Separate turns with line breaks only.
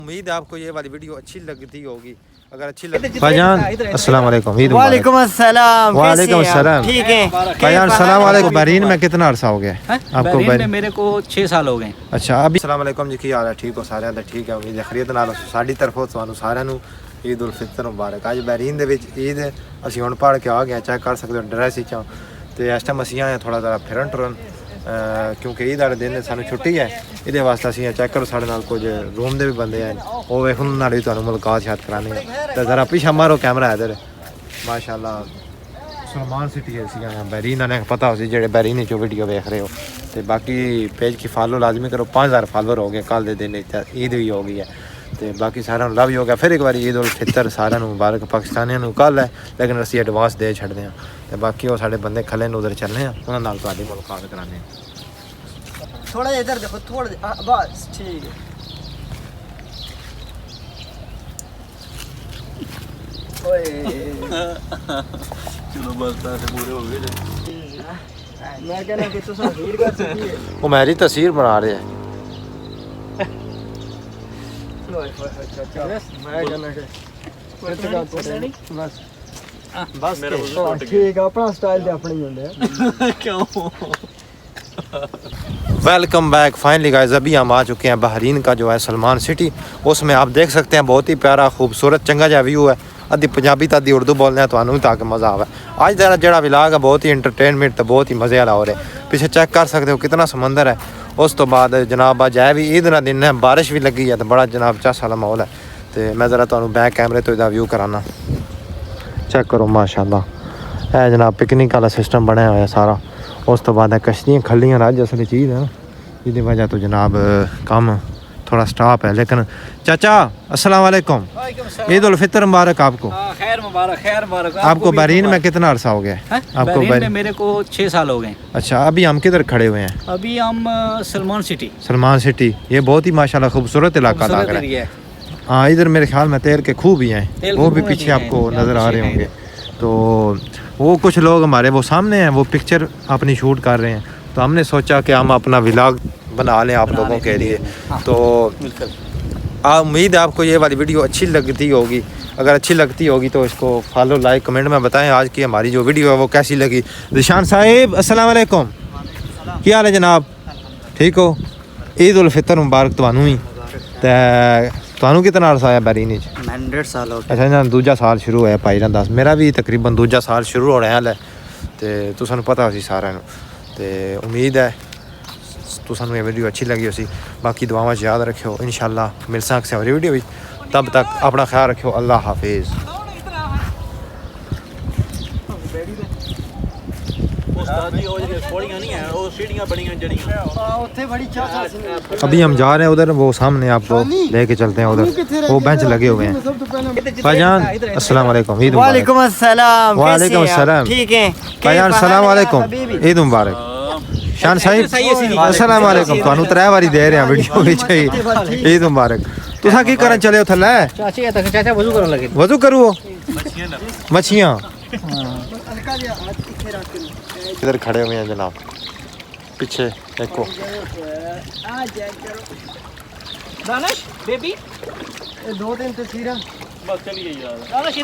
उम्मीद है आपको ये वाली वीडियो अच्छी लगती होगी। अगर अच्छी लगी भाईजान अस्सलाम वालेकुम।
वालेकुम अस्सलाम।
वालेकुम अस्सलाम।
ठीक है
भाईजान अस्सलाम वालेकुम। बहरीन में कितना अरसा हो गया आपको?
बहरीन में मेरे को 6 साल हो गए।
अच्छा अभी अस्सलाम वालेकुम जी, की हाल है? ठीक हो सारे दा? ठीक है, उम्मीद है खैरियत नाल साडी तरफों ਤੁਹਾਨੂੰ ਸਾਰਿਆਂ ਨੂੰ ईद उल फितर मुबारक। ਅੱਜ ਬਹਿਰੀਨ ਦੇ ਵਿੱਚ ईद ਅਸੀਂ ਹੁਣ ਪੜ ਕੇ ਆ ਗਏ, ਚੈੱਕ ਕਰ ਸਕਦੇ ਹੋ ਡਰੈਸ ਵਿੱਚ ਤੇ ਇਸ ਟਾਈਮ ਅਸੀਂ ਆਏ ਥੋੜਾ ਜਿਹਾ ਫਿਰਨ ਟੁਰਨ क्योंकि ईद वाले दिन सानू छुट्टी है। ये वास्ते असीं चेक करो साढ़े नाल कुछ रूम दे भी बंदे हैं, वो वेख उन्हां नाल भी तुहानू मुलाकात शायद कराने तो जरा पीछे मारो कैमरा इधर। माशाअल्लाह सलमान सिटी है बहरीन ने पता हो जेडे बहरीन चो वीडियो देख रहे हो। तो बाकी पेज की फॉलो लाजमी करो। 5000 फॉलोअर हो गए कल के दिन, ईद भी हो गई है। तो बाकी सारे लव ही हो गया। फिर एक बार ईद उल फितर सारे मुबारक। पाकिस्तानियों कल है लेकिन असीं एडवांस दे छड्डदे हां। तो बाकी वो साढ़े बंदे खले न उधर चलने हैं, उन्होंने नाल तुहाडी मुलाकात कराने हैं।
थोड़ा इधर देखो, थोड़ा बस ठीक है। ओए
चलो बस पैसे पूरे हो गए।
मैं कहना कि तुम हीर कर सकती है।
वो मेरी तस्वीर बना रहे हैं।
मैं कहना कि बस
बस मेरा
ठीक है, अपना स्टाइल तो अपने ही होंगे।
क्यों?
Welcome back. फाइनली गाइस अभी हम आ चुके हैं बहरीन का जो है सलमान सिटी। उसमें आप देख सकते हैं बहुत ही प्यारा खूबसूरत चंगा जहा व्यू है। अद्धी पंजाबी तो अद्धी उर्दू बोलने तो ताकि मज़ा आवे। आज जरा जड़ा विलाग है बहुत ही इंटरटेनमेंट तो बहुत ही मज़े वाला हो रहा है। पीछे चेक कर सकते हो कितना समंदर है। उस तो बाद जनाब अज है भी ईद का दिन है, बारिश भी लगी है तो बड़ा जनाब चास वाला माहौल है। तो मैं ज़रा तुहानू बैक कैमरे तो इसका व्यू कराना। चेक करो माशाअल्लाह, है जनाब पिकनिक वाला सिस्टम बनया हुआ है सारा। उस तो बाद कश्तियाँ खलियाँ रज असली चीज़ है ना, जिसकी वजह तो जनाब काम थोड़ा स्टॉप है। लेकिन चाचा अस्सलाम वालेकुम, ईद उल फितर मुबारक आपको।
खैर मुबारक, खैर मुबारक।
आपको बहरीन में कितना अरसा हो गया? आपको
बहरीन में मेरे को 6 साल हो गए।
अच्छा अभी हम किधर खड़े हुए हैं?
अभी हम सलमान सिटी।
सलमान सिटी, ये बहुत ही माशाल्लाह खूबसूरत इलाका लग रहा है। हाँ इधर मेरे ख्याल में तेल के खूह भी हैं, वो भी पीछे आपको नज़र आ रहे होंगे। तो वो कुछ लोग हमारे वो सामने हैं, वो पिक्चर अपनी शूट कर रहे हैं। तो हमने सोचा कि हम अपना व्लॉग बना लें आप लोगों के लिए। तो उम्मीद है आपको ये वाली वीडियो अच्छी लगती होगी। अगर अच्छी लगती होगी तो इसको फॉलो लाइक कमेंट में बताएं आज की हमारी जो वीडियो है वो कैसी लगी। रिशान साहिब अस्सलाम वालेकुम, क्या हाल है जनाब? ठीक हो? ईद उल फितर मुबारक तुहानू ही। तुहानू कितना अरसा आया बहरीन?
100 साल हो गए।
अच्छा ना दूजा साल शुरू होया भाई ना 10, मेरा भी तकरीबन दूजा साल शुरू हो रहा है। तो तुसानू पता हो सारे। तो उम्मीद है तुसानू ये वीडियो अच्छी लगी हो। बाकी दुआवां याद रखियो, इंशाल्लाह मिलसा किसी और वीडियो में। तब तक अपना ख्याल रखियो। अल्लाह हाफिज़। अभी हम जा रहे हैं उधर, वो सामने आपको लेके चलते हैं उधर, वो बेंच लगे हुए हैं। भाईजान अस्सलाम वालेकुम, ईद मुबारक।
वालेकुम अस्सलाम।
वालेकुम अस्सलाम।
ठीक है
भाईजान अस्सलाम वालेकुम, ईद मुबारक। शान साहिब अस्सलाम वालेकुम। तुहानू 3 बारी दे रहे हैं वीडियो विच ईद मुबारक। तुसा की करन चले हो थल्ले?
चाचा वजू करने लगे।
वजू करो मच्छियाँ इधर खड़े हुए हैं जनाब, पीछे देखो।
दानिश बेबी
ये 2-3 तस्वीरें
बस चलिए यार।
दानिश